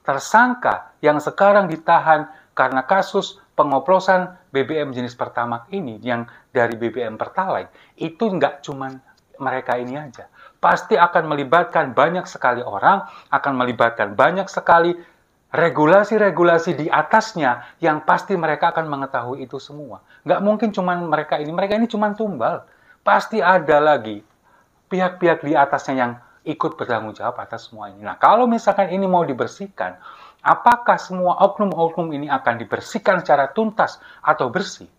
tersangka yang sekarang ditahan karena kasus pengoplosan BBM jenis Pertamax ini yang dari BBM Pertalite, itu nggak cuman mereka ini aja. Pasti akan melibatkan banyak sekali orang, akan melibatkan banyak sekali regulasi-regulasi di atasnya yang pasti mereka akan mengetahui itu semua. Nggak mungkin cuman mereka ini cuman tumbal. Pasti ada lagi pihak-pihak di atasnya yang ikut bertanggung jawab atas semua ini. Nah, kalau misalkan ini mau dibersihkan, apakah semua oknum-oknum ini akan dibersihkan secara tuntas atau bersih?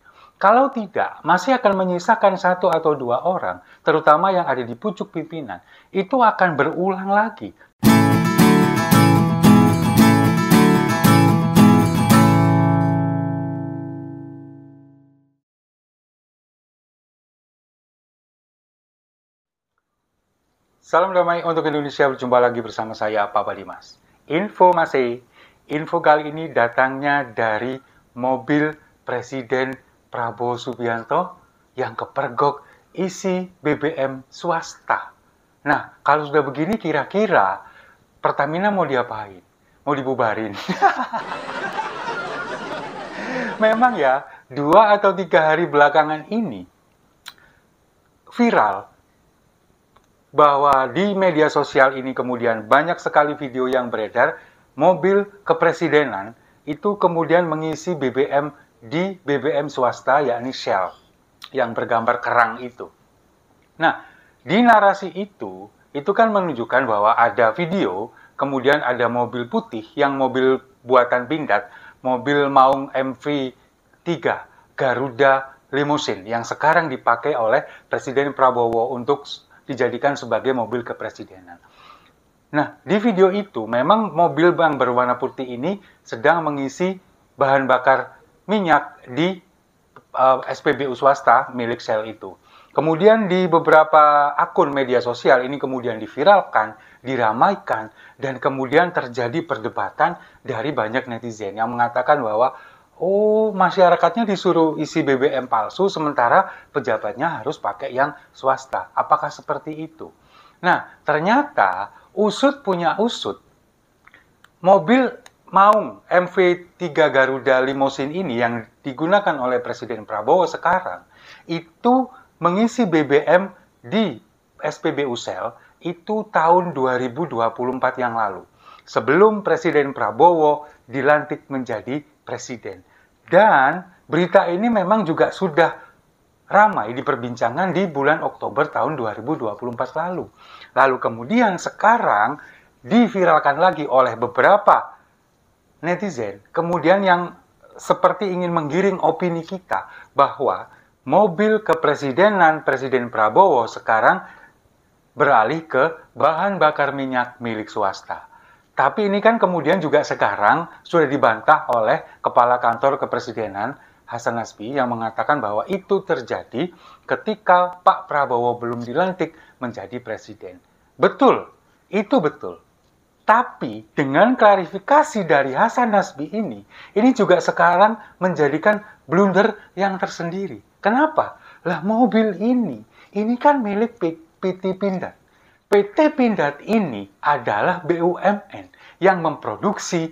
Kalau tidak, masih akan menyisakan 1 atau 2 orang, terutama yang ada di pucuk pimpinan. Itu akan berulang lagi. Salam damai untuk Indonesia, berjumpa lagi bersama saya, Papa Dimas. Info kali ini datangnya dari mobil Presiden Prabowo Subianto yang kepergok isi BBM swasta. Nah, kalau sudah begini kira-kira Pertamina mau diapain? Mau dibubarin? Memang ya, 2 atau 3 hari belakangan ini viral bahwa di media sosial ini kemudian banyak sekali video yang beredar mobil kepresidenan itu kemudian mengisi BBM di BBM swasta, yakni Shell yang bergambar kerang itu. Nah, di narasi itu kan menunjukkan bahwa ada video, kemudian ada mobil putih yang mobil buatan Pindad, mobil Maung MV3 Garuda Limousine yang sekarang dipakai oleh Presiden Prabowo untuk dijadikan sebagai mobil kepresidenan. Nah, di video itu memang mobil yang berwarna putih ini sedang mengisi bahan bakar minyak di SPBU swasta milik Shell itu. Kemudian di beberapa akun media sosial ini kemudian diviralkan, diramaikan, dan kemudian terjadi perdebatan dari banyak netizen yang mengatakan bahwa masyarakatnya disuruh isi BBM palsu, sementara pejabatnya harus pakai yang swasta. Apakah seperti itu? Nah, ternyata usut punya usut. Mobil Maung MV3 Garuda Limousine ini yang digunakan oleh Presiden Prabowo sekarang, itu mengisi BBM di SPBU Shell itu tahun 2024 yang lalu. Sebelum Presiden Prabowo dilantik menjadi presiden. Dan berita ini memang juga sudah ramai diperbincangkan di bulan Oktober tahun 2024 lalu. Lalu kemudian sekarang diviralkan lagi oleh beberapa netizen, kemudian yang seperti ingin menggiring opini kita bahwa mobil kepresidenan Presiden Prabowo sekarang beralih ke bahan bakar minyak milik swasta. Tapi ini kan kemudian juga sekarang sudah dibantah oleh Kepala Kantor Kepresidenan Hasan Nasbi yang mengatakan bahwa itu terjadi ketika Pak Prabowo belum dilantik menjadi presiden. Betul, itu betul. Tapi dengan klarifikasi dari Hasan Nasbi ini juga sekarang menjadikan blunder yang tersendiri. Kenapa? Lah mobil ini kan milik PT Pindad. PT Pindad ini adalah BUMN yang memproduksi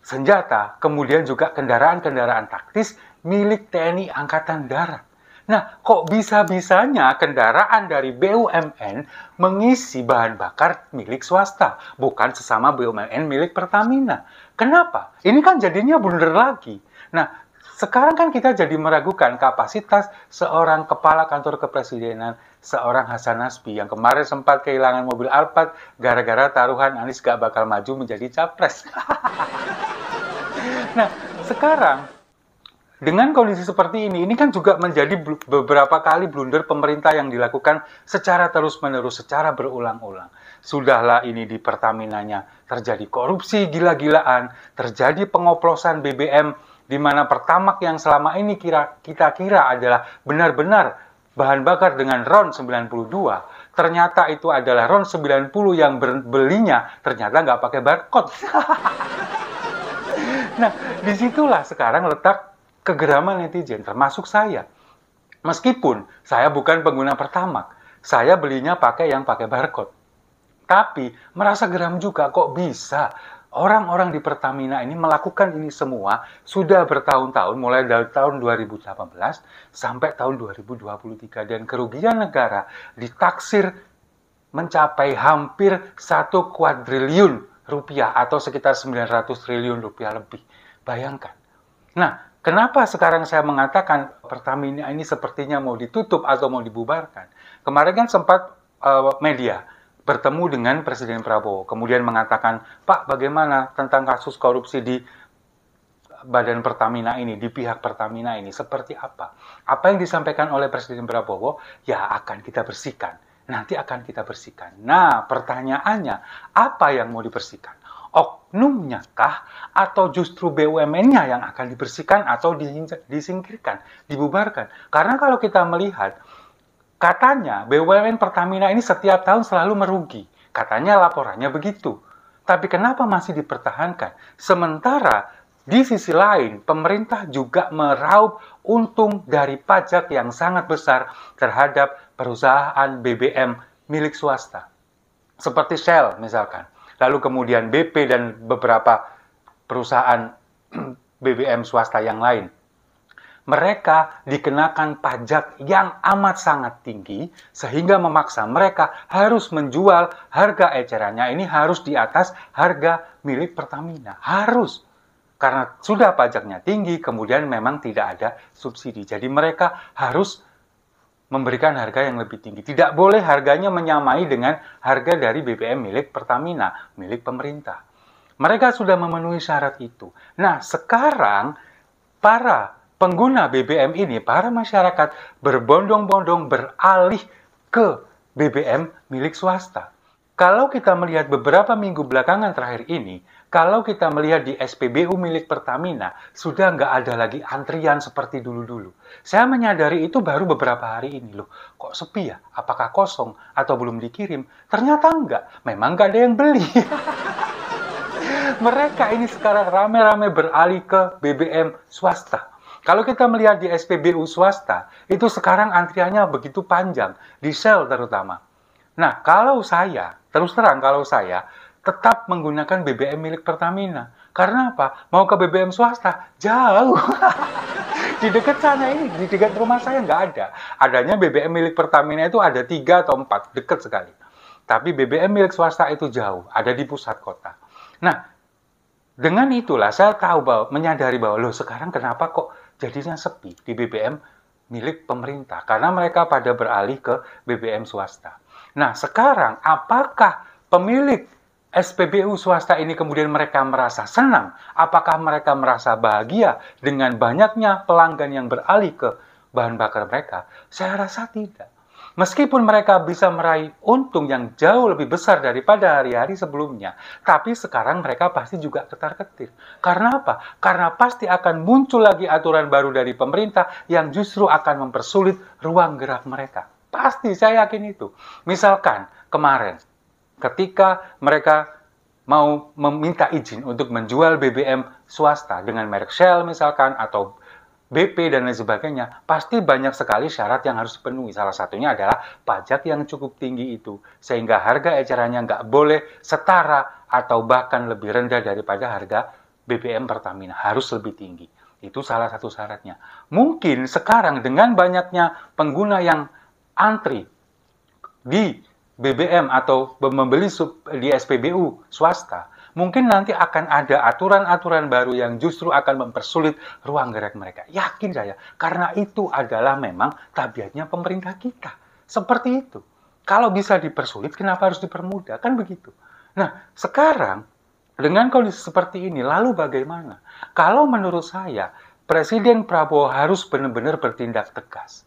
senjata, kemudian juga kendaraan-kendaraan taktis milik TNI Angkatan Darat. Nah, kok bisa-bisanya kendaraan dari BUMN mengisi bahan bakar milik swasta, bukan sesama BUMN milik Pertamina? Kenapa? Ini kan jadinya blunder lagi. Nah, sekarang kan kita jadi meragukan kapasitas seorang kepala kantor kepresidenan, seorang Hasan Nasbi yang kemarin sempat kehilangan mobil Alphard gara-gara taruhan Anies gak bakal maju menjadi capres. Nah, sekarang dengan kondisi seperti ini kan juga menjadi beberapa kali blunder pemerintah yang dilakukan secara terus-menerus, secara berulang-ulang. Sudahlah ini di Pertaminanya terjadi korupsi gila-gilaan, terjadi pengoplosan BBM, di mana Pertamax yang selama ini kita kira adalah benar-benar bahan bakar dengan RON 92, ternyata itu adalah RON 90 yang belinya ternyata nggak pakai barcode. Nah, disitulah sekarang letak kegeraman netizen, termasuk saya. Meskipun saya bukan pengguna Pertamax, saya belinya pakai yang pakai barcode. Tapi merasa geram juga, kok bisa Orang-orang di Pertamina ini melakukan ini semua sudah bertahun-tahun, mulai dari tahun 2018 sampai tahun 2023. Dan kerugian negara ditaksir mencapai hampir 1 kuadriliun rupiah atau sekitar 900 triliun rupiah lebih. Bayangkan. Nah, kenapa sekarang saya mengatakan Pertamina ini sepertinya mau ditutup atau mau dibubarkan? Kemarin kan sempat media bertemu dengan Presiden Prabowo, kemudian mengatakan, Pak, bagaimana tentang kasus korupsi di Badan Pertamina ini, di pihak Pertamina ini, seperti apa? Apa yang disampaikan oleh Presiden Prabowo, ya akan kita bersihkan. Nanti akan kita bersihkan. Nah, pertanyaannya, apa yang mau dibersihkan? Oknumnya kah? Atau justru BUMN-nya yang akan dibersihkan atau disingkirkan, dibubarkan? Karena kalau kita melihat, katanya BUMN Pertamina ini setiap tahun selalu merugi. Katanya laporannya begitu. Tapi kenapa masih dipertahankan? Sementara di sisi lain, pemerintah juga meraup untung dari pajak yang sangat besar terhadap perusahaan BBM milik swasta. Seperti Shell misalkan. Lalu kemudian BP dan beberapa perusahaan BBM swasta yang lain. Mereka dikenakan pajak yang amat sangat tinggi sehingga memaksa mereka harus menjual harga ecerannya ini harus di atas harga milik Pertamina. Harus. Karena sudah pajaknya tinggi, kemudian memang tidak ada subsidi. Jadi mereka harus memberikan harga yang lebih tinggi. Tidak boleh harganya menyamai dengan harga dari BBM milik Pertamina, milik pemerintah. Mereka sudah memenuhi syarat itu. Nah, sekarang para pengguna BBM ini, para masyarakat berbondong-bondong beralih ke BBM milik swasta. Kalau kita melihat beberapa minggu belakangan terakhir ini, kalau kita melihat di SPBU milik Pertamina, sudah nggak ada lagi antrian seperti dulu-dulu. Saya menyadari itu baru beberapa hari ini loh. Kok sepi ya? Apakah kosong atau belum dikirim? Ternyata enggak. Memang nggak ada yang beli. Mereka ini sekarang rame-rame beralih ke BBM swasta. Kalau kita melihat di SPBU swasta, itu sekarang antriannya begitu panjang, di Shell terutama. Nah, kalau saya, terus terang kalau saya, tetap menggunakan BBM milik Pertamina. Karena apa? Mau ke BBM swasta? Jauh. Di dekat sana ini, di dekat rumah saya nggak ada. Adanya BBM milik Pertamina itu ada 3 atau 4, dekat sekali. Tapi BBM milik swasta itu jauh, ada di pusat kota. Nah, dengan itulah saya tahu bahwa, menyadari bahwa, loh sekarang kenapa kok jadinya sepi di BBM milik pemerintah? Karena mereka pada beralih ke BBM swasta. Nah, sekarang apakah pemilik SPBU swasta ini kemudian mereka merasa senang? Apakah mereka merasa bahagia dengan banyaknya pelanggan yang beralih ke bahan bakar mereka? Saya rasa tidak. Meskipun mereka bisa meraih untung yang jauh lebih besar daripada hari-hari sebelumnya, tapi sekarang mereka pasti juga ketar-ketir. Karena apa? Karena pasti akan muncul lagi aturan baru dari pemerintah yang justru akan mempersulit ruang gerak mereka. Pasti, saya yakin itu. Misalkan kemarin, ketika mereka mau meminta izin untuk menjual BBM swasta dengan merek Shell misalkan, atau BP dan lain sebagainya, pasti banyak sekali syarat yang harus dipenuhi. Salah satunya adalah pajak yang cukup tinggi itu, sehingga harga ecerannya nggak boleh setara atau bahkan lebih rendah daripada harga BBM Pertamina, harus lebih tinggi. Itu salah satu syaratnya. Mungkin sekarang dengan banyaknya pengguna yang antri di BBM atau membeli di SPBU swasta, mungkin nanti akan ada aturan-aturan baru yang justru akan mempersulit ruang gerak mereka. Yakin saya, karena itu adalah memang tabiatnya pemerintah kita. Seperti itu. Kalau bisa dipersulit, kenapa harus dipermudah? Kan begitu. Nah, sekarang dengan kondisi seperti ini, lalu bagaimana? Kalau menurut saya, Presiden Prabowo harus benar-benar bertindak tegas.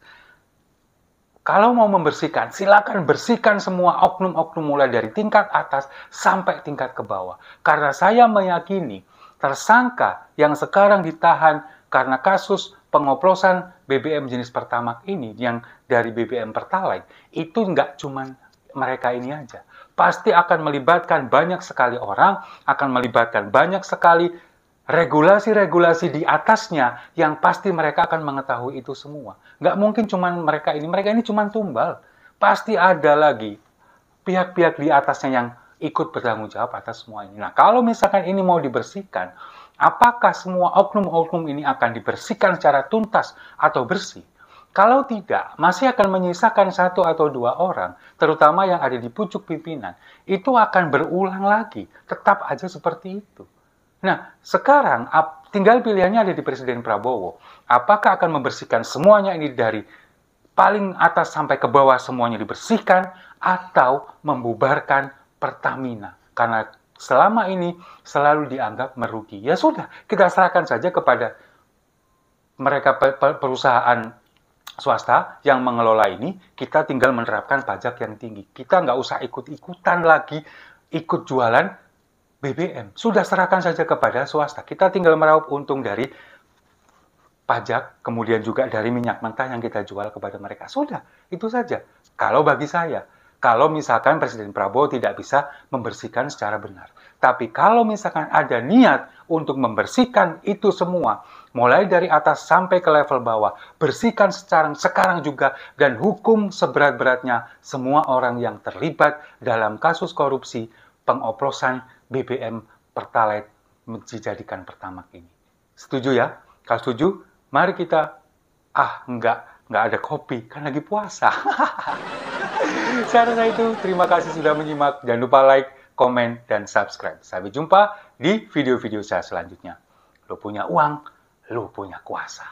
Kalau mau membersihkan, silakan bersihkan semua oknum-oknum mulai dari tingkat atas sampai tingkat ke bawah. Karena saya meyakini tersangka yang sekarang ditahan karena kasus pengoplosan BBM jenis Pertamax ini yang dari BBM Pertalite, itu nggak cuma mereka ini aja. Pasti akan melibatkan banyak sekali orang, akan melibatkan banyak sekali regulasi-regulasi di atasnya yang pasti mereka akan mengetahui itu semua. Nggak mungkin cuma mereka ini cuma tumbal. Pasti ada lagi pihak-pihak di atasnya yang ikut bertanggung jawab atas semua ini. Nah, kalau misalkan ini mau dibersihkan, apakah semua oknum-oknum ini akan dibersihkan secara tuntas atau bersih? Kalau tidak, masih akan menyisakan 1 atau 2 orang, terutama yang ada di pucuk pimpinan, itu akan berulang lagi, tetap aja seperti itu. Nah, sekarang tinggal pilihannya ada di Presiden Prabowo. Apakah akan membersihkan semuanya ini dari paling atas sampai ke bawah semuanya dibersihkan, atau membubarkan Pertamina? Karena selama ini selalu dianggap merugi. Ya sudah, kita serahkan saja kepada mereka perusahaan swasta yang mengelola ini, kita tinggal menerapkan pajak yang tinggi. Kita nggak usah ikut-ikutan lagi, ikut jualan BBM. Sudah serahkan saja kepada swasta. Kita tinggal meraup untung dari pajak, kemudian juga dari minyak mentah yang kita jual kepada mereka. Sudah, itu saja. Kalau bagi saya, kalau misalkan Presiden Prabowo tidak bisa membersihkan secara benar. Tapi kalau misalkan ada niat untuk membersihkan itu semua, mulai dari atas sampai ke level bawah, bersihkan sekarang juga, dan hukum seberat-beratnya semua orang yang terlibat dalam kasus korupsi pengoplosan BBM Pertalite dijadikan Pertamax ini. Setuju ya? Kalau setuju, mari kita, enggak ada kopi, kan lagi puasa. Saya rasa itu, terima kasih sudah menyimak, jangan lupa like, komen, dan subscribe. Sampai jumpa di video-video saya selanjutnya. Lo punya uang, lo punya kuasa.